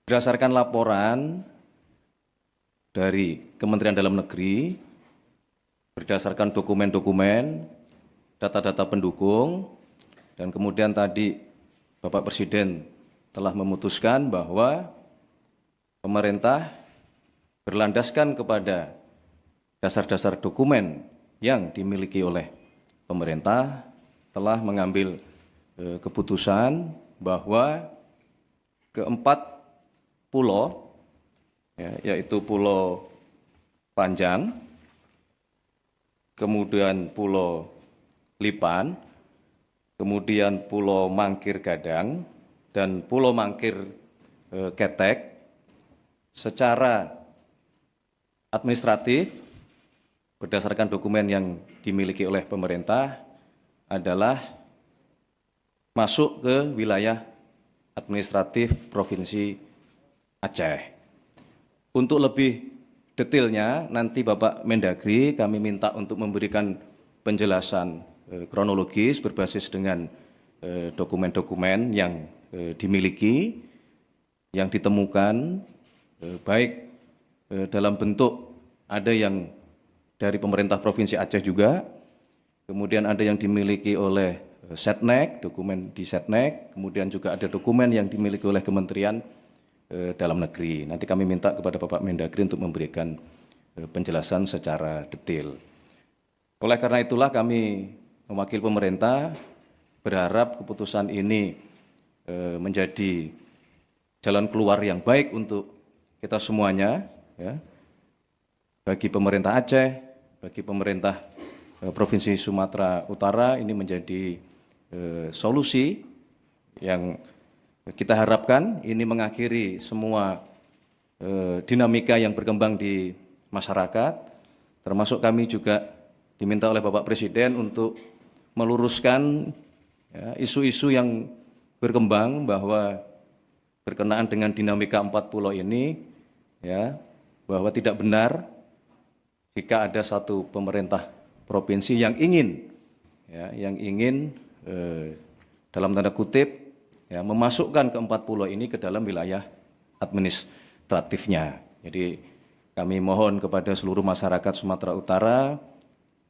Berdasarkan laporan dari Kementerian Dalam Negeri, berdasarkan dokumen-dokumen, data-data pendukung, dan kemudian tadi Bapak Presiden telah memutuskan bahwa pemerintah berlandaskan kepada dasar-dasar dokumen yang dimiliki oleh pemerintah telah mengambil keputusan bahwa keempat pulau, yaitu Pulau Panjang, kemudian Pulau Lipan, kemudian Pulau Mangkir Gadang, dan Pulau Mangkir Ketek, secara administratif berdasarkan dokumen yang dimiliki oleh pemerintah adalah masuk ke wilayah administratif Provinsi Aceh. Untuk lebih detailnya, nanti Bapak Mendagri kami minta untuk memberikan penjelasan kronologis berbasis dengan dokumen-dokumen yang dimiliki, yang ditemukan, baik dalam bentuk ada yang dari pemerintah Provinsi Aceh juga, kemudian ada yang dimiliki oleh Setnek, dokumen di Setnek, kemudian juga ada dokumen yang dimiliki oleh Kementerian Dalam Negeri. Nanti kami minta kepada Bapak Mendagri untuk memberikan penjelasan secara detail. Oleh karena itulah kami mewakili pemerintah berharap keputusan ini menjadi jalan keluar yang baik untuk kita semuanya, ya, bagi pemerintah Aceh, bagi pemerintah Provinsi Sumatera Utara. Ini menjadi solusi yang kita harapkan ini mengakhiri semua dinamika yang berkembang di masyarakat, termasuk kami juga diminta oleh Bapak Presiden untuk meluruskan isu-isu yang berkembang bahwa berkenaan dengan dinamika 4 pulau ini, ya, bahwa tidak benar jika ada satu pemerintah provinsi yang ingin, dalam tanda kutip, memasukkan ke 4 pulau ini ke dalam wilayah administratifnya. Jadi kami mohon kepada seluruh masyarakat Sumatera Utara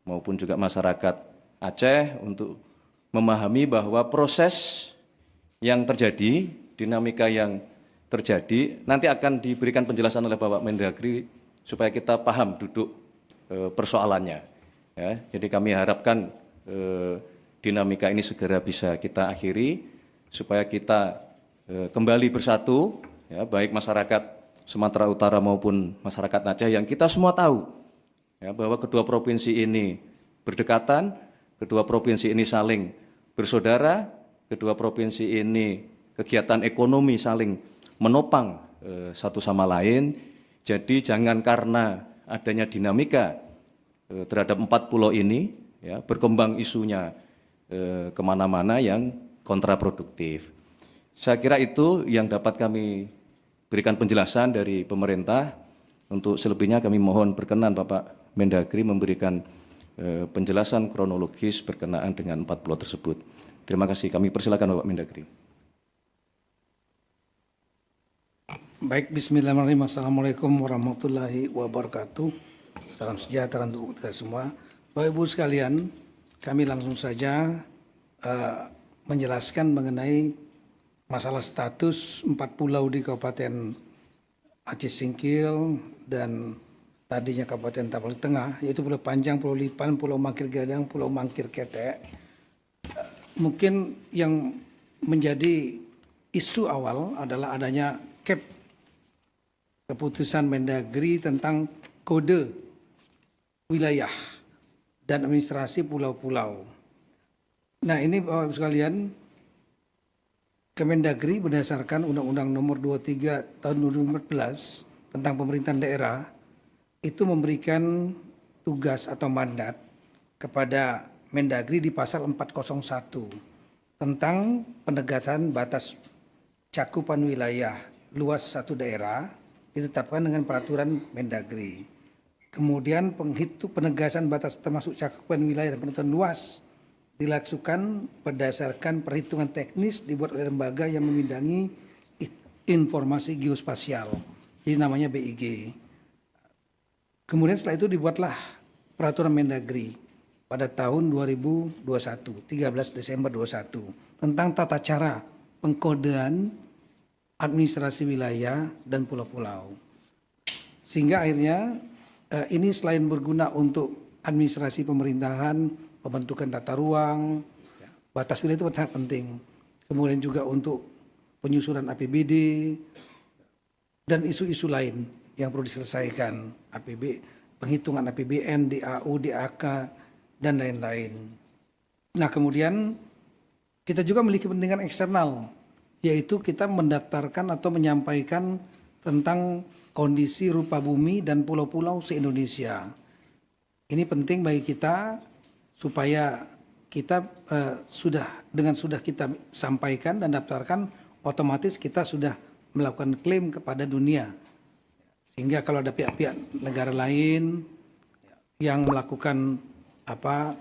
maupun juga masyarakat Aceh untuk memahami bahwa proses yang terjadi, dinamika yang terjadi, nanti akan diberikan penjelasan oleh Bapak Mendagri supaya kita paham duduk persoalannya. Ya, jadi kami harapkan dinamika ini segera bisa kita akhiri supaya kita kembali bersatu, ya, baik masyarakat Sumatera Utara maupun masyarakat Aceh yang kita semua tahu, ya, bahwa kedua provinsi ini berdekatan, kedua provinsi ini saling bersaudara, kedua provinsi ini kegiatan ekonomi saling menopang satu sama lain. Jadi jangan karena adanya dinamika terhadap 4 pulau ini, ya, berkembang isunya kemana-mana yang kontraproduktif. Saya kira itu yang dapat kami berikan penjelasan dari pemerintah. Untuk selebihnya kami mohon berkenan Bapak Mendagri memberikan penjelasan kronologis berkenaan dengan 4 pulau tersebut. Terima kasih, kami persilakan Bapak Mendagri. Baik, bismillahirrahmanirrahim. Assalamualaikum warahmatullahi wabarakatuh. Salam sejahtera untuk kita semua. Bapak Ibu sekalian, kami langsung saja menjelaskan mengenai masalah status 4 pulau di Kabupaten Aceh Singkil dan tadinya Kabupaten Tapal Tengah, yaitu Pulau Panjang, Pulau Lipan, Pulau Mangkir Gadang, Pulau Mangkir Ketek. Mungkin yang menjadi isu awal adalah adanya keputusan Mendagri tentang kode wilayah dan administrasi pulau-pulau. Nah, ini Bapak Ibu sekalian, Kemendagri berdasarkan Undang-Undang Nomor 23 Tahun 2014 tentang pemerintahan daerah itu memberikan tugas atau mandat kepada Mendagri di pasal 401 tentang penegasan batas cakupan wilayah luas satu daerah ditetapkan dengan peraturan Mendagri. Kemudian penegasan batas termasuk cakupan wilayah dan penentuan luas dilakukan berdasarkan perhitungan teknis dibuat oleh lembaga yang membidangi Informasi Geospasial, jadi namanya BIG. Kemudian setelah itu dibuatlah peraturan Mendagri pada tahun 2021, 13 Desember 2021 tentang tata cara pengkodean administrasi wilayah dan pulau-pulau. Sehingga akhirnya ini selain berguna untuk administrasi pemerintahan, pembentukan tata ruang, batas wilayah itu sangat penting. Kemudian juga untuk penyusunan APBD dan isu-isu lain yang perlu diselesaikan, penghitungan APBN, DAU, DAK, dan lain-lain. Nah, kemudian kita juga memiliki kepentingan eksternal, yaitu kita mendaftarkan atau menyampaikan tentang kondisi rupa bumi dan pulau-pulau se-Indonesia. Ini penting bagi kita supaya kita sudah kita sampaikan dan daftarkan, otomatis kita sudah melakukan klaim kepada dunia. Sehingga kalau ada pihak-pihak negara lain yang melakukan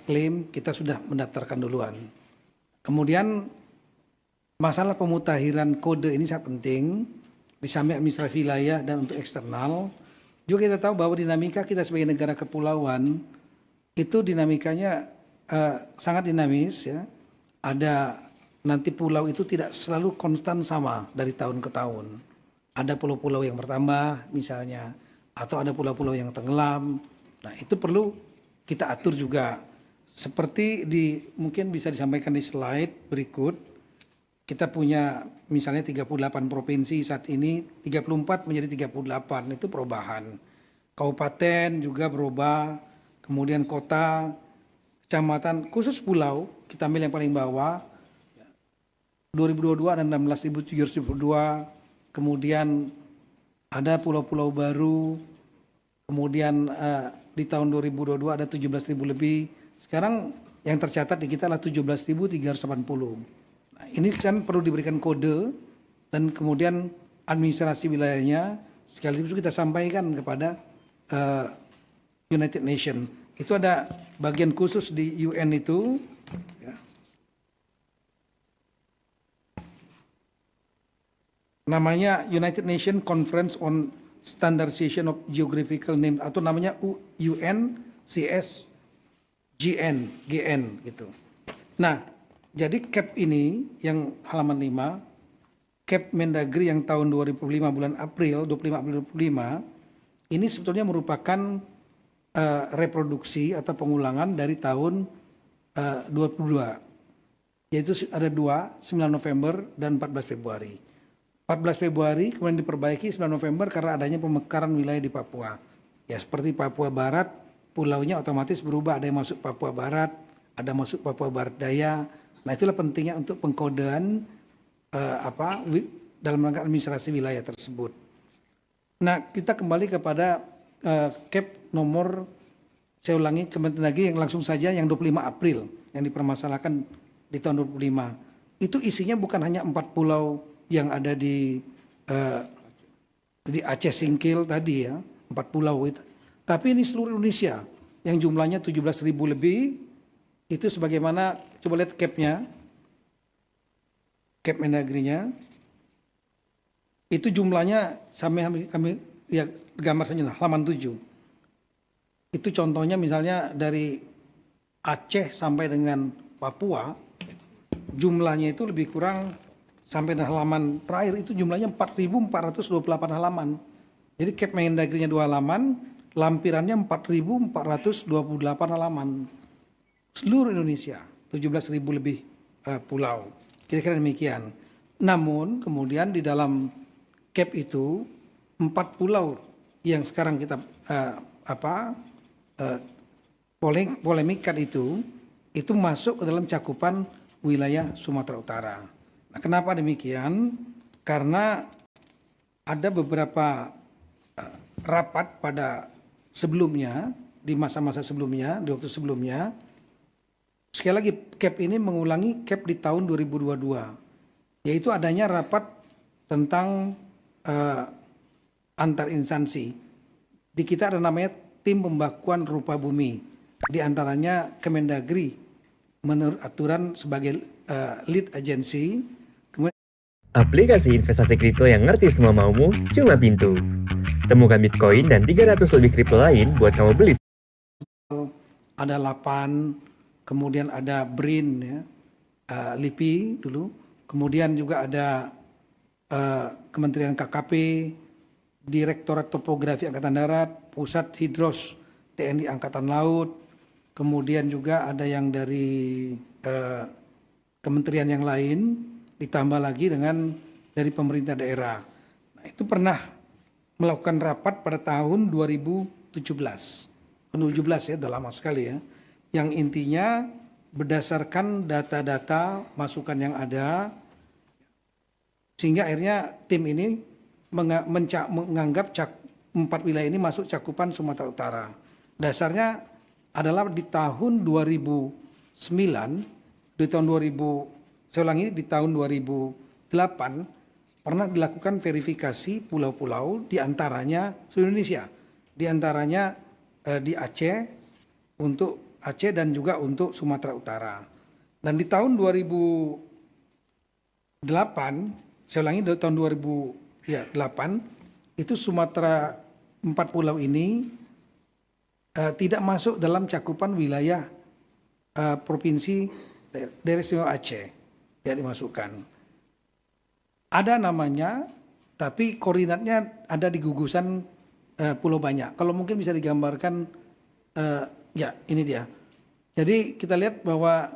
klaim, kita sudah mendaftarkan duluan. Kemudian masalah pemutakhiran kode ini sangat penting di samping administrasi wilayah dan untuk eksternal. Juga kita tahu bahwa dinamika kita sebagai negara kepulauan itu dinamikanya sangat dinamis ya. Ada nanti pulau itu tidak selalu konstan sama dari tahun ke tahun. Ada pulau-pulau yang bertambah misalnya, atau ada pulau-pulau yang tenggelam. Nah, itu perlu kita atur juga. Seperti mungkin bisa disampaikan di slide berikut. Kita punya misalnya 38 provinsi saat ini, 34 menjadi 38, itu perubahan. Kabupaten juga berubah, kemudian kota, kecamatan, khusus pulau, kita ambil yang paling bawah, 2022 ada 16.702, kemudian ada pulau-pulau baru, kemudian di tahun 2022 ada 17.000 lebih. Sekarang yang tercatat di kita adalah 17.380. Nah, ini kan perlu diberikan kode dan kemudian administrasi wilayahnya sekaligus kita sampaikan kepada United Nations. Itu ada bagian khusus di UN itu. Ya. Namanya United Nations Conference on Standardization of Geographical Names atau namanya UNCSGN, GN gitu. Nah, jadi CAP ini yang halaman 5, CAP Mendagri yang tahun 2005 bulan April, 25 April 2005, ini sebetulnya merupakan reproduksi atau pengulangan dari tahun 22. Yaitu ada 9 November dan 14 Februari. 14 Februari kemudian diperbaiki 9 November karena adanya pemekaran wilayah di Papua. Ya seperti Papua Barat, pulaunya otomatis berubah, ada yang masuk Papua Barat, ada masuk Papua Barat Daya. Nah, itulah pentingnya untuk pengkodean dalam rangka administrasi wilayah tersebut. Nah, kita kembali kepada CAP nomor, saya ulangi Kementerian Negeri yang langsung saja yang 25 April yang dipermasalahkan di tahun 2005. Itu isinya bukan hanya 4 pulau yang ada di Aceh Singkil tadi ya, 4 pulau itu. Tapi ini seluruh Indonesia yang jumlahnya 17.000 lebih. Itu sebagaimana, coba lihat CAP-nya, CAP Mendagrinya. Itu jumlahnya sampai kami ya gambar saja halaman 7. Itu contohnya misalnya dari Aceh sampai dengan Papua, jumlahnya itu lebih kurang sampai halaman terakhir itu jumlahnya 4.428 halaman. Jadi CAP Mendagrinya 2 halaman, lampirannya 4.428 halaman. Seluruh Indonesia, 17.000 lebih pulau. Kira-kira demikian. Namun kemudian di dalam CAP itu 4 pulau yang sekarang kita polemikkan itu masuk ke dalam cakupan wilayah Sumatera Utara. Nah, kenapa demikian? Karena ada beberapa rapat pada sebelumnya, di masa-masa sebelumnya, di waktu sebelumnya. Sekali lagi CAP ini mengulangi CAP di tahun 2022, yaitu adanya rapat tentang antar instansi. Di kita ada namanya tim pembakuan rupa bumi. Di antaranya Kemendagri menurut aturan sebagai lead agency. Aplikasi investasi kripto yang ngerti semua maumu, cuma Pintu. Temukan Bitcoin dan 300 lebih kripto lain buat kamu beli. Ada Lapan, kemudian ada BRIN, ya, LIPI dulu, kemudian juga ada Kementerian KKP, Direktorat Topografi Angkatan Darat, Pusat Hidros TNI Angkatan Laut, kemudian juga ada yang dari kementerian yang lain, ditambah lagi dengan dari pemerintah daerah. Nah, itu pernah melakukan rapat pada tahun 2017. 2017 ya, udah lama sekali ya. Yang intinya berdasarkan data-data masukan yang ada, sehingga akhirnya tim ini menganggap 4 wilayah ini masuk cakupan Sumatera Utara. Dasarnya adalah di tahun 2009, di tahun 2008 pernah dilakukan verifikasi pulau-pulau di antaranya seluruh Indonesia, di antaranya di Aceh, untuk Aceh dan juga untuk Sumatera Utara. Dan di tahun 2008, saya ulangi, di tahun 2008 itu Sumatera 4 pulau ini tidak masuk dalam cakupan wilayah provinsi daerah istimewa Aceh, tidak dimasukkan. Ada namanya, tapi koordinatnya ada di gugusan Pulau Banyak. Kalau mungkin bisa digambarkan, ya ini dia. Jadi kita lihat bahwa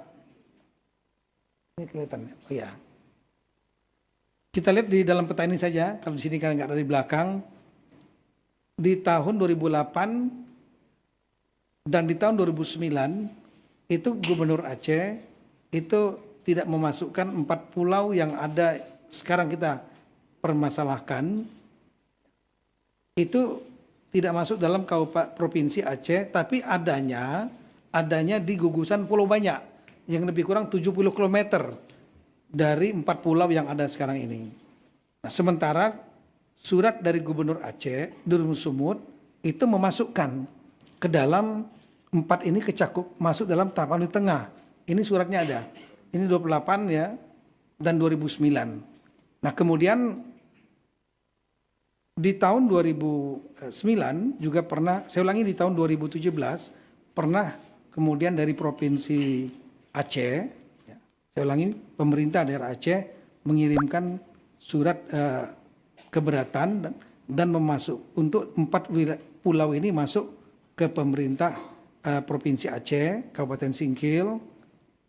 ini kelihatan, oh ya. Kita lihat di dalam peta ini saja, kalau di sini kan nggak dari belakang. Di tahun 2008 dan di tahun 2009 itu Gubernur Aceh itu tidak memasukkan 4 pulau yang ada sekarang kita permasalahkan, itu tidak masuk dalam provinsi Aceh, tapi adanya di gugusan Pulau Banyak yang lebih kurang 70 km dari 4 pulau yang ada sekarang ini. Nah, sementara surat dari Gubernur Aceh, Durun Sumut, itu memasukkan ke dalam 4 ini masuk dalam tahapan di tengah. Ini suratnya ada. Ini 28 ya, dan 2009. Nah, kemudian di tahun 2009 juga pernah, saya ulangi, di tahun 2017 pernah kemudian dari Provinsi Aceh, ya, saya ulangi, pemerintah daerah Aceh mengirimkan surat keberatan dan memasuk untuk 4 pulau ini masuk ke pemerintah Provinsi Aceh, Kabupaten Singkil,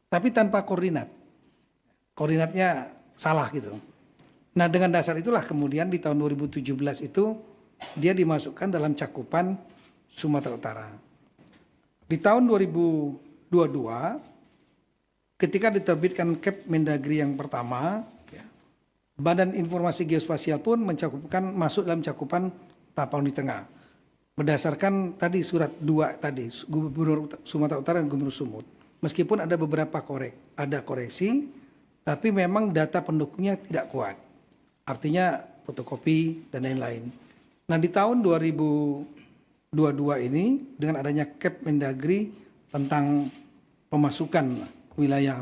tapi tanpa koordinat. Koordinatnya salah gitu. Nah, dengan dasar itulah kemudian di tahun 2017 itu dia dimasukkan dalam cakupan Sumatera Utara. Di tahun 2022 ketika diterbitkan Kep Mendagri yang pertama, ya, Badan Informasi Geospasial pun masuk dalam cakupan Tapanuli Tengah. Berdasarkan tadi surat 2 tadi, Gubernur Sumatera Utara dan Gubernur Sumut. Meskipun ada beberapa koreksi, tapi memang data pendukungnya tidak kuat. Artinya fotokopi dan lain-lain. Nah, di tahun 2022 ini dengan adanya Kep Mendagri tentang pemasukan wilayah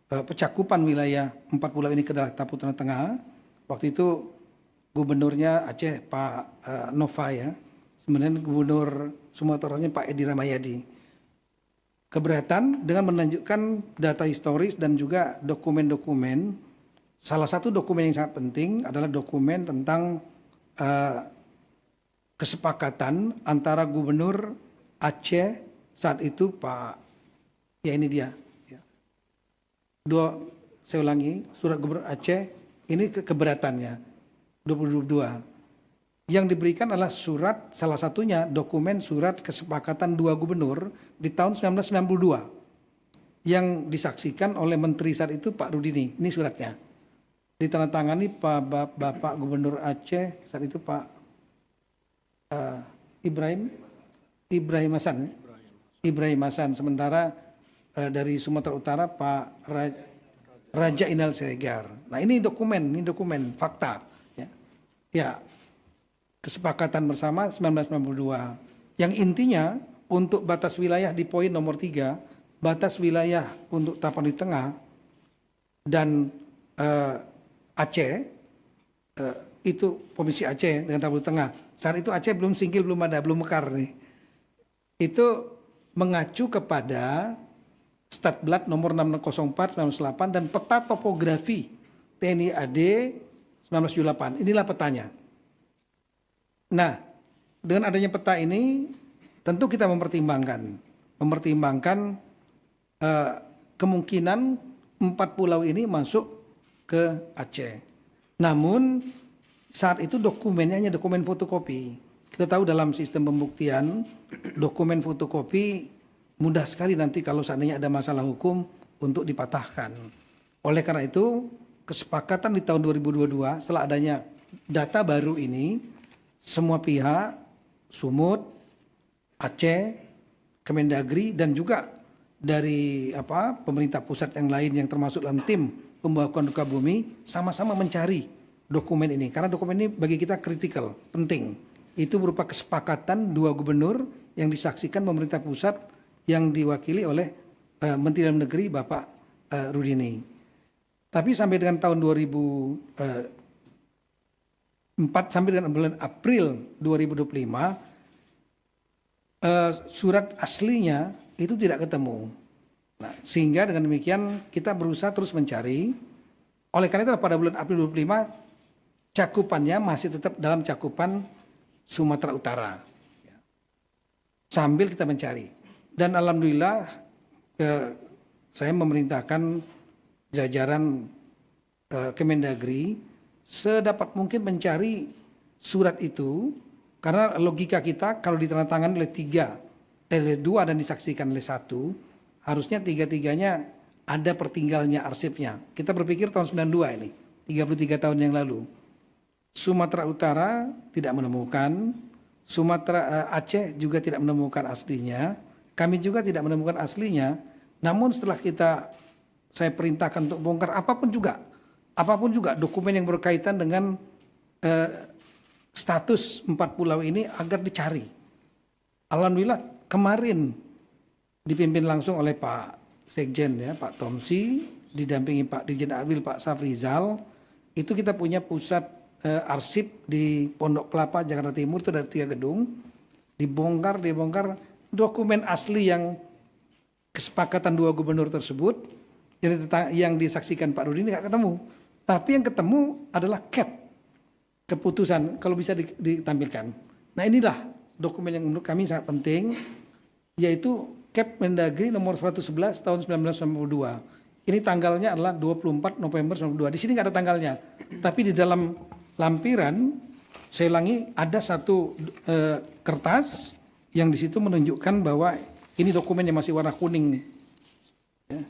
pencakupan wilayah 4 pulau ini ke dalam Tapanuli Tengah. Waktu itu gubernurnya Aceh Pak Nova ya. Sebenarnya Gubernur Sumatera Utara Pak Edi Ramayadi. Keberatan dengan menunjukkan data historis dan juga dokumen-dokumen. Salah satu dokumen yang sangat penting adalah dokumen tentang kesepakatan antara Gubernur Aceh saat itu Pak, ya ini dia. Saya ulangi, surat Gubernur Aceh ini keberatannya 2022. Yang diberikan adalah surat, salah satunya dokumen surat kesepakatan 2 gubernur di tahun 1992 yang disaksikan oleh Menteri saat itu Pak Rudini. Ini suratnya. Ditandatangani Bapak Gubernur Aceh saat itu Pak Ibrahim Hasan. Ibrahim Hasan. Sementara dari Sumatera Utara Pak Raja Inal Siregar. Nah, ini dokumen fakta. Ya, kesepakatan bersama 1992. Yang intinya untuk batas wilayah di poin nomor 3, batas wilayah untuk Tapanuli Tengah dan Aceh, itu Provinsi Aceh dengan Tabur Tengah. Saat itu Aceh belum singkil, belum mekar nih. Itu mengacu kepada Statblad nomor 604/1998 dan peta topografi TNI AD 1978. Inilah petanya. Nah, dengan adanya peta ini tentu kita mempertimbangkan kemungkinan 4 pulau ini masuk ke Aceh. Namun saat itu dokumennya hanya dokumen fotokopi. Kita tahu dalam sistem pembuktian dokumen fotokopi mudah sekali nanti kalau seandainya ada masalah hukum untuk dipatahkan. Oleh karena itu kesepakatan di tahun 2022 setelah adanya data baru ini, semua pihak, Sumut, Aceh, Kemendagri dan juga dari pemerintah pusat yang lain yang termasuk dalam tim pembahasan duka bumi sama-sama mencari dokumen ini karena dokumen ini bagi kita kritikal, penting. Itu berupa kesepakatan 2 gubernur yang disaksikan pemerintah pusat yang diwakili oleh Menteri Dalam Negeri Bapak Rudini. Tapi sampai dengan tahun 2004 sampai dengan bulan April 2025 surat aslinya itu tidak ketemu. Nah, sehingga dengan demikian kita berusaha terus mencari. Oleh karena itu pada bulan April 2025 cakupannya masih tetap dalam cakupan Sumatera Utara. Sambil kita mencari. Dan alhamdulillah saya memerintahkan jajaran Kemendagri sedapat mungkin mencari surat itu karena logika kita kalau ditandatangani oleh 2 dan disaksikan oleh 1, harusnya 3-3-nya ada pertinggalnya arsipnya. Kita berpikir tahun 92 ini, 33 tahun yang lalu. Sumatera Utara tidak menemukan, Aceh juga tidak menemukan aslinya, kami juga tidak menemukan aslinya. Namun setelah saya perintahkan untuk bongkar apapun juga dokumen yang berkaitan dengan status 4 pulau ini agar dicari. Alhamdulillah kemarin dipimpin langsung oleh Pak Sekjen ya, Pak Tomsi, didampingi Pak Dirjen Adwil Pak Safrizal, itu kita punya pusat arsip di Pondok Kelapa Jakarta Timur itu ada 3 gedung, dibongkar dokumen asli yang kesepakatan 2 gubernur tersebut yang disaksikan Pak Rudi nggak ketemu, tapi yang ketemu adalah keputusan kalau bisa ditampilkan. Nah inilah dokumen yang menurut kami sangat penting, yaitu Mendagri nomor 111 tahun 1992. Ini tanggalnya adalah 24 November 1992. Di sini nggak ada tanggalnya, tapi di dalam lampiran saya ulangi ada satu kertas yang di situ menunjukkan bahwa ini dokumen yang masih warna kuning nih. Ya.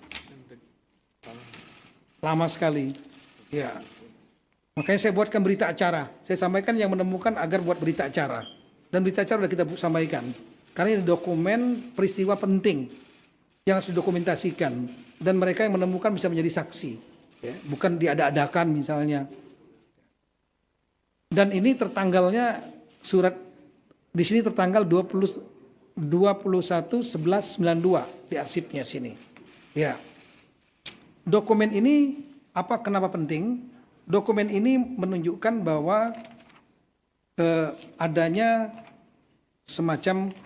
Lama sekali. Ya. Makanya saya buatkan berita acara. Saya sampaikan yang menemukan agar buat berita acara. Dan berita acara sudah kita sampaikan. Karena ini dokumen peristiwa penting yang harus didokumentasikan. Dan mereka yang menemukan bisa menjadi saksi. Ya. Bukan diada-adakan misalnya. Dan ini tertanggalnya surat di sini tertanggal 21/11/92 di arsipnya sini. Ya. Dokumen ini kenapa penting? Dokumen ini menunjukkan bahwa adanya semacam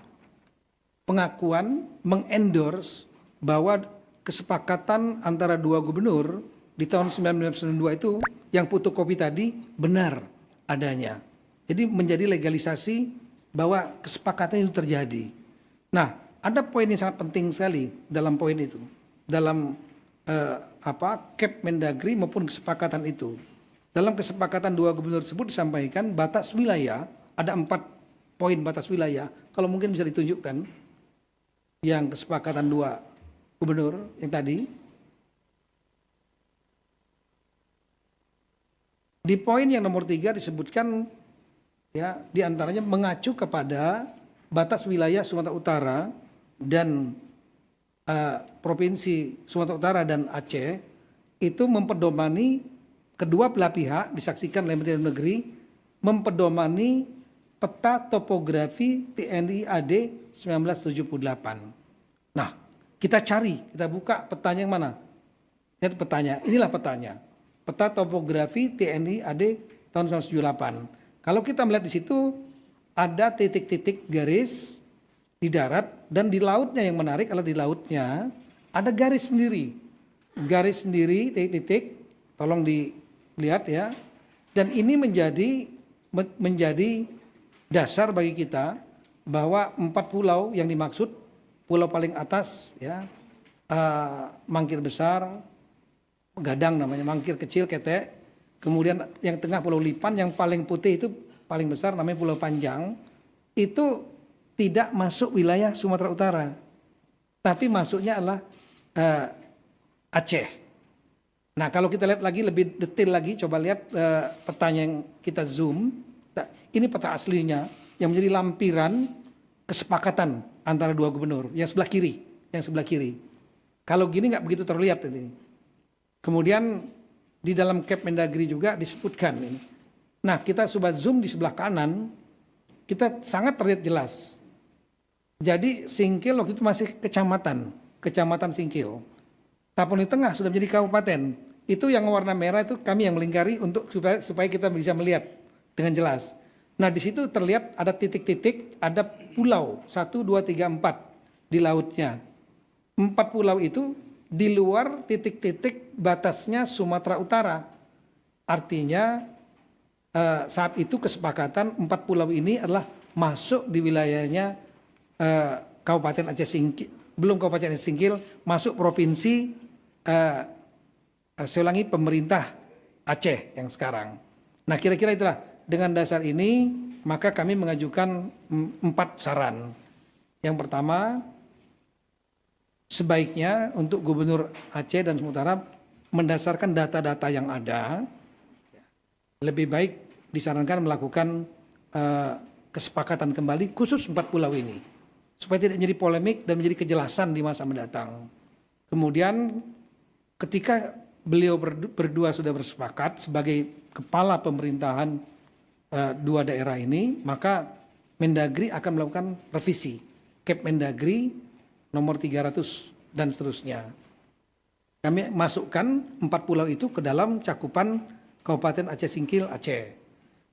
pengakuan mengendorse bahwa kesepakatan antara 2 gubernur di tahun 1992 itu yang fotokopi tadi benar adanya. Jadi menjadi legalisasi bahwa kesepakatan itu terjadi. Nah, ada poin yang sangat penting sekali dalam poin itu. Dalam Mendagri maupun kesepakatan itu. Dalam kesepakatan 2 gubernur tersebut disampaikan batas wilayah, ada 4 poin batas wilayah. Kalau mungkin bisa ditunjukkan yang kesepakatan 2 gubernur yang tadi. Di poin yang nomor 3 disebutkan ya diantaranya mengacu kepada batas wilayah Sumatera Utara dan Provinsi Sumatera Utara dan Aceh itu mempedomani kedua belah pihak disaksikan oleh Menteri Dalam Negeri mempedomani peta topografi TNI AD 1978. Nah, kita buka petanya yang mana? Lihat petanya, inilah petanya. peta topografi TNI AD tahun 1978. Kalau kita melihat di situ ada titik-titik garis di darat, dan di lautnya yang menarik adalah di lautnya ada garis sendiri. Garis sendiri, titik-titik, tolong dilihat ya. Dan ini menjadi dasar bagi kita bahwa 4 pulau yang dimaksud, pulau paling atas ya, Mangkir Besar, Gadang namanya, Mangkir Kecil, Ketek. Kemudian yang tengah Pulau Lipan, yang paling putih itu paling besar namanya Pulau Panjang. Itu tidak masuk wilayah Sumatera Utara, tapi masuknya adalah Aceh. Nah, kalau kita lihat lagi lebih detail lagi, coba lihat petanya yang kita zoom. Nah, ini peta aslinya yang menjadi lampiran kesepakatan antara dua gubernur yang sebelah kiri, Kalau gini nggak begitu terlihat ini. Kemudian di dalam Cap Mendagri juga disebutkan ini. Nah, kita coba zoom di sebelah kanan, kita sangat terlihat jelas. Jadi Singkil waktu itu masih kecamatan Singkil. Tapon di tengah sudah menjadi kabupaten. Itu yang warna merah itu kami yang melingkari untuk supaya kita bisa melihat dengan jelas. Nah, di situ terlihat ada titik-titik, ada pulau 1, 2, 3, 4 di lautnya. 4 pulau itu di luar titik-titik batasnya Sumatera Utara. Artinya saat itu kesepakatan 4 pulau ini adalah masuk di wilayahnya Kabupaten Aceh Singkil, belum Kabupaten Aceh Singkil, masuk provinsi saya ulangi, pemerintah Aceh yang sekarang. Nah, kira-kira itulah, dengan dasar ini maka kami mengajukan 4 saran. Yang pertama, sebaiknya untuk Gubernur Aceh dan Sumatera mendasarkan data-data yang ada, lebih baik disarankan melakukan kesepakatan kembali khusus 4 pulau ini, supaya tidak menjadi polemik dan menjadi kejelasan di masa mendatang. Kemudian ketika beliau berdua sudah bersepakat sebagai kepala pemerintahan dua daerah ini, maka Mendagri akan melakukan revisi Cap Mendagri nomor 300 dan seterusnya. Kami masukkan 4 pulau itu ke dalam cakupan Kabupaten Aceh Singkil, Aceh.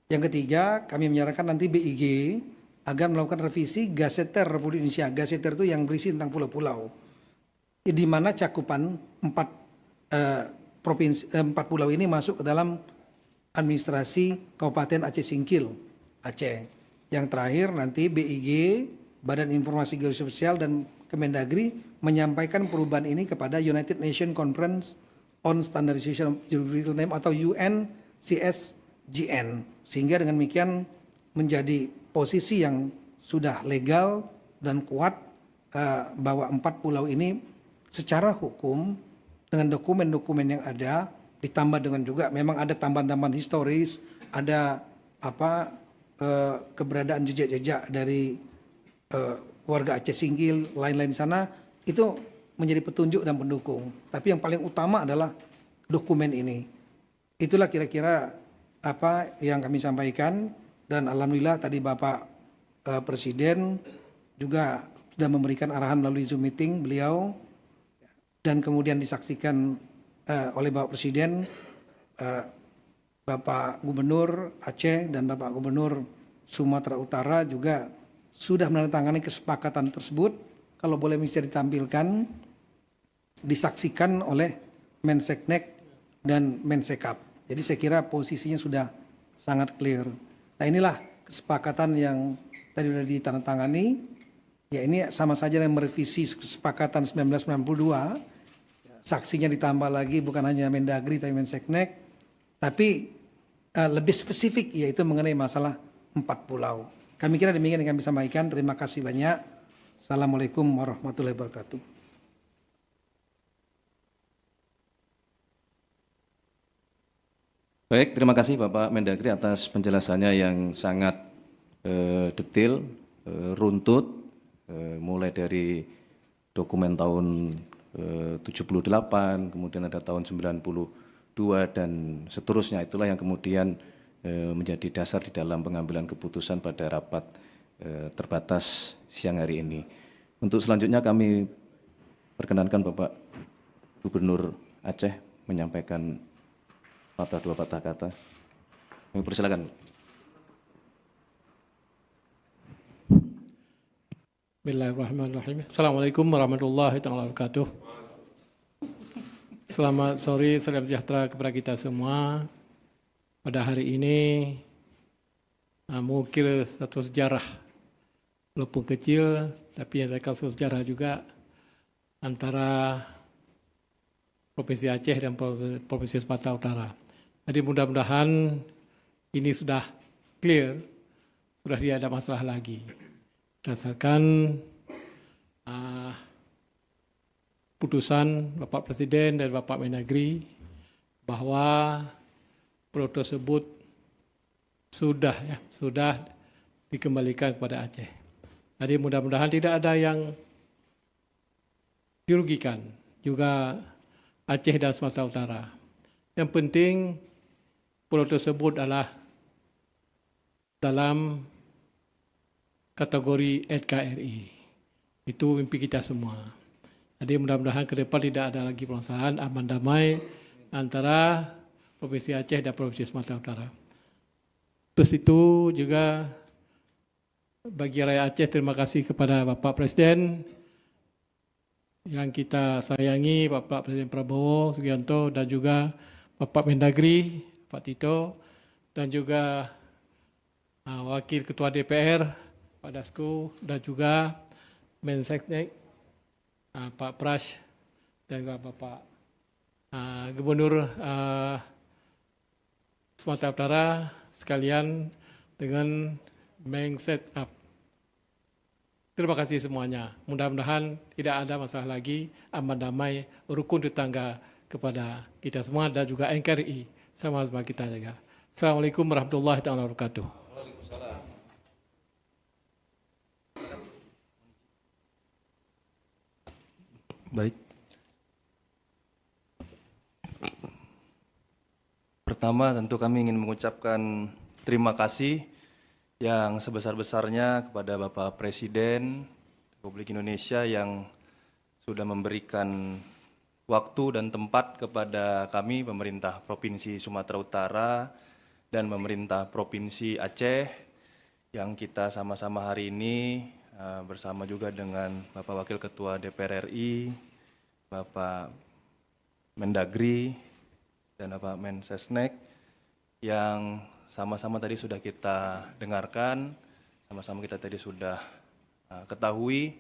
Yang ketiga, kami menyarankan nanti BIG agar melakukan revisi Gaseter Republik Indonesia. Gaseter itu yang berisi tentang pulau-pulau, di mana cakupan 4 pulau ini masuk ke dalam administrasi Kabupaten Aceh Singkil, Aceh. Yang terakhir nanti BIG, Badan Informasi Geososial dan Kemendagri menyampaikan perubahan ini kepada United Nations Conference on Standardization of Geographical Name atau UNCSGN, sehingga dengan demikian menjadi posisi yang sudah legal dan kuat bahwa 4 pulau ini secara hukum dengan dokumen-dokumen yang ada, ditambah dengan juga memang ada tambahan-tambahan historis, ada keberadaan jejak-jejak dari warga Aceh Singkil, lain-lain di sana, itu menjadi petunjuk dan pendukung. Tapi yang paling utama adalah dokumen ini. Itulah kira-kira apa yang kami sampaikan, dan alhamdulillah tadi Bapak Presiden juga sudah memberikan arahan melalui Zoom meeting beliau, dan kemudian disaksikan oleh Bapak Presiden, Bapak Gubernur Aceh dan Bapak Gubernur Sumatera Utara juga sudah menandatangani kesepakatan tersebut. Kalau boleh bisa ditampilkan, disaksikan oleh Menseknek dan Mensekap. Jadi saya kira posisinya sudah sangat clear. Nah, inilah kesepakatan yang tadi sudah ditandatangani. Ya, ini sama saja dengan merevisi kesepakatan 1992. Saksinya ditambah lagi bukan hanya Mendagri tapi Menseknek, tapi lebih spesifik yaitu mengenai masalah 4 pulau. Kami kira demikian yang kami sampaikan. Terima kasih banyak. Assalamualaikum warahmatullahi wabarakatuh. Baik, terima kasih Bapak Mendagri atas penjelasannya yang sangat detail, runtut, mulai dari dokumen tahun 78, kemudian ada tahun 92 dan seterusnya. Itulah yang kemudian menjadi dasar di dalam pengambilan keputusan pada rapat terbatas siang hari ini. Untuk selanjutnya kami perkenankan Bapak Gubernur Aceh menyampaikan sepatah dua patah kata. Kami persilakan. Bismillahirrahmanirrahim. Assalamualaikum warahmatullahi wabarakatuh. Selamat sore, salam sejahtera kepada kita semua. Pada hari ini, mengukir satu sejarah, walaupun kecil, tapi ada satu sejarah juga antara Provinsi Aceh dan Provinsi Sumatera Utara. Jadi mudah-mudahan ini sudah clear, sudah tidak ada masalah lagi. Berdasarkan putusan Bapak Presiden dan Bapak Mendagri bahwa pulau tersebut sudah dikembalikan kepada Aceh. Jadi mudah-mudahan tidak ada yang dirugikan, juga Aceh dan Sumatera Utara. Yang penting pulau tersebut adalah dalam kategori NKRI. Itu mimpi kita semua. Jadi mudah-mudahan ke depan tidak ada lagi permasalahan, aman damai antara Provinsi Aceh dan Provinsi Sumatera Utara. Terus itu juga bagi rakyat Aceh, terima kasih kepada Bapak Presiden yang kita sayangi, Bapak Presiden Prabowo Subianto, dan juga Bapak Mendagri, Pak Tito, dan juga Wakil Ketua DPR, Pak Dasko, dan juga Menseknek, Pak Prash, dan juga Bapak Gubernur Sumatera Utara sekalian dengan Mengsetup. Terima kasih semuanya. Mudah-mudahan tidak ada masalah lagi, aman damai, rukun tetangga kepada kita semua dan juga NKRI sama-sama kita jaga. Assalamualaikum warahmatullahi wabarakatuh. Baik. Pertama tentu kami ingin mengucapkan terima kasih yang sebesar-besarnya kepada Bapak Presiden Republik Indonesia yang sudah memberikan waktu dan tempat kepada kami, pemerintah Provinsi Sumatera Utara dan pemerintah Provinsi Aceh, yang kita sama-sama hari ini bersama juga dengan Bapak Wakil Ketua DPR RI, Bapak Mendagri, dan Bapak Mensesnek, yang sama-sama tadi sudah kita dengarkan, sama-sama kita tadi sudah ketahui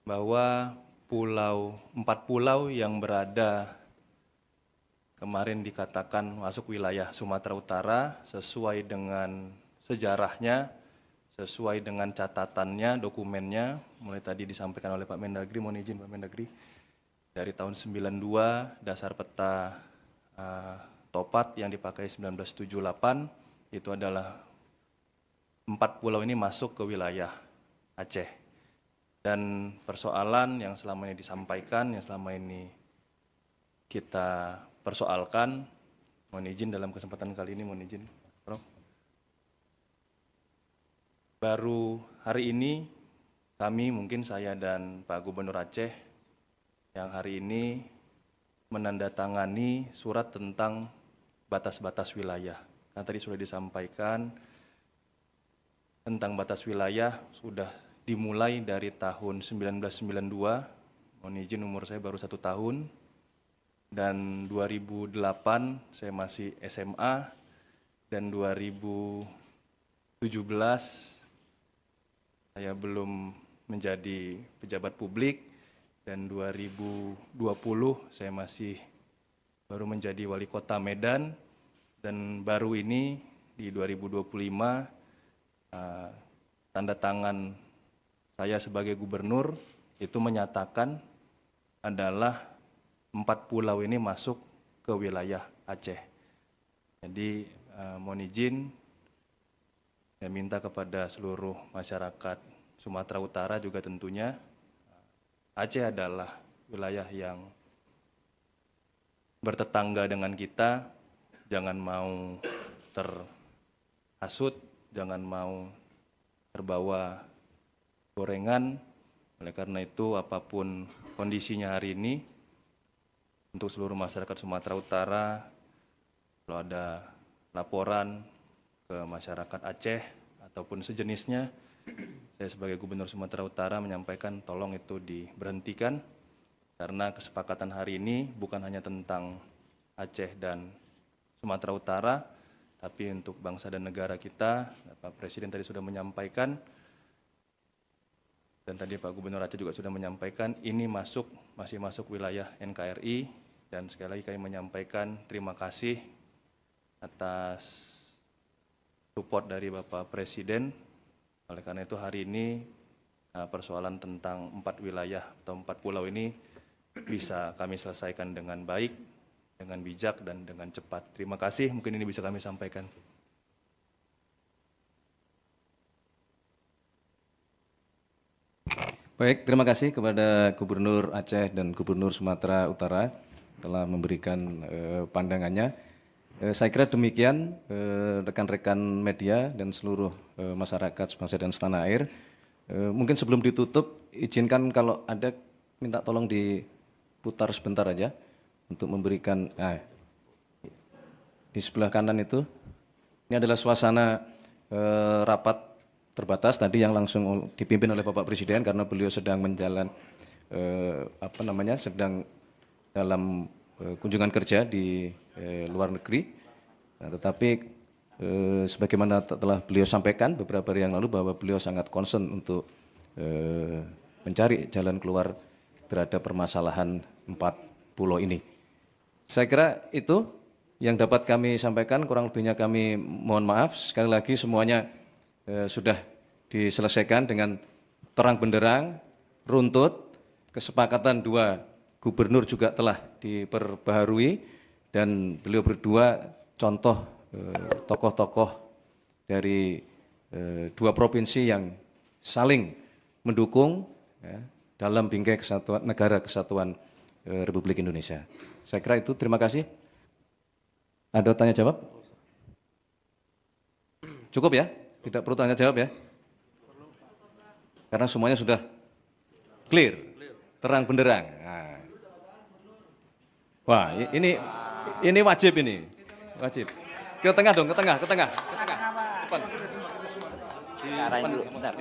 bahwa 4 pulau yang berada kemarin dikatakan masuk wilayah Sumatera Utara sesuai dengan sejarahnya, sesuai dengan catatannya, dokumennya, mulai tadi disampaikan oleh Pak Mendagri, mohon izin Pak Mendagri, dari tahun 92, dasar peta Topat yang dipakai 1978, itu adalah 4 pulau ini masuk ke wilayah Aceh. Dan persoalan yang selama ini disampaikan, yang selama ini kita persoalkan, mohon izin dalam kesempatan kali ini, mohon izin, Prof. Baru hari ini kami, mungkin saya dan Pak Gubernur Aceh, yang hari ini menandatangani surat tentang batas-batas wilayah. Kan tadi sudah disampaikan tentang batas wilayah sudah dimulai dari tahun 1992, mohon izin umur saya baru 1 tahun, dan 2008 saya masih SMA, dan 2017 saya belum menjadi pejabat publik, dan 2020 saya masih baru menjadi wali kota Medan, dan baru ini di 2025 tanda tangan saya sebagai gubernur itu menyatakan adalah 4 pulau ini masuk ke wilayah Aceh. Jadi mohon izin, saya minta kepada seluruh masyarakat Sumatera Utara juga tentunya, Aceh adalah wilayah yang bertetangga dengan kita, jangan mau terhasut, jangan mau terbawa gorengan. Oleh karena itu, apapun kondisinya hari ini, untuk seluruh masyarakat Sumatera Utara, kalau ada laporan ke masyarakat Aceh ataupun sejenisnya, saya sebagai Gubernur Sumatera Utara menyampaikan tolong itu diberhentikan, karena kesepakatan hari ini bukan hanya tentang Aceh dan Sumatera Utara, tapi untuk bangsa dan negara kita. Pak Presiden tadi sudah menyampaikan, dan tadi Pak Gubernur Aceh juga sudah menyampaikan, ini masih masuk wilayah NKRI, dan sekali lagi kami menyampaikan terima kasih atas support dari Bapak Presiden. Oleh karena itu hari ini persoalan tentang 4 wilayah atau 4 pulau ini bisa kami selesaikan dengan baik, dengan bijak, dan dengan cepat. Terima kasih, mungkin ini bisa kami sampaikan. Baik, terima kasih kepada Gubernur Aceh dan Gubernur Sumatera Utara telah memberikan pandangannya. Saya kira demikian rekan-rekan media dan seluruh masyarakat sebangsa dan setanah air. Mungkin sebelum ditutup, izinkan kalau ada minta tolong diputar sebentar aja untuk memberikan di sebelah kanan itu. Ini adalah suasana rapat terbatas tadi yang langsung dipimpin oleh Bapak Presiden karena beliau sedang sedang dalam kunjungan kerja di luar negeri. Nah, tetapi sebagaimana telah beliau sampaikan beberapa hari yang lalu bahwa beliau sangat concern untuk mencari jalan keluar terhadap permasalahan 4 pulau ini. Saya kira itu yang dapat kami sampaikan, kurang lebihnya kami mohon maaf. Sekali lagi semuanya sudah diselesaikan dengan terang benderang, runtut, kesepakatan 2 gubernur juga telah diperbaharui, dan beliau berdua contoh tokoh-tokoh dari 2 provinsi yang saling mendukung dalam bingkai kesatuan negara kesatuan Republik Indonesia. Saya kira itu, terima kasih. Ada tanya jawab? Cukup ya? Tidak perlu tanya jawab ya? Karena semuanya sudah clear, terang benderang. Nah. Wah, ini wajib ini. Wajib. Ke tengah dong, ke tengah. Depan. Arahin dulu, bentar.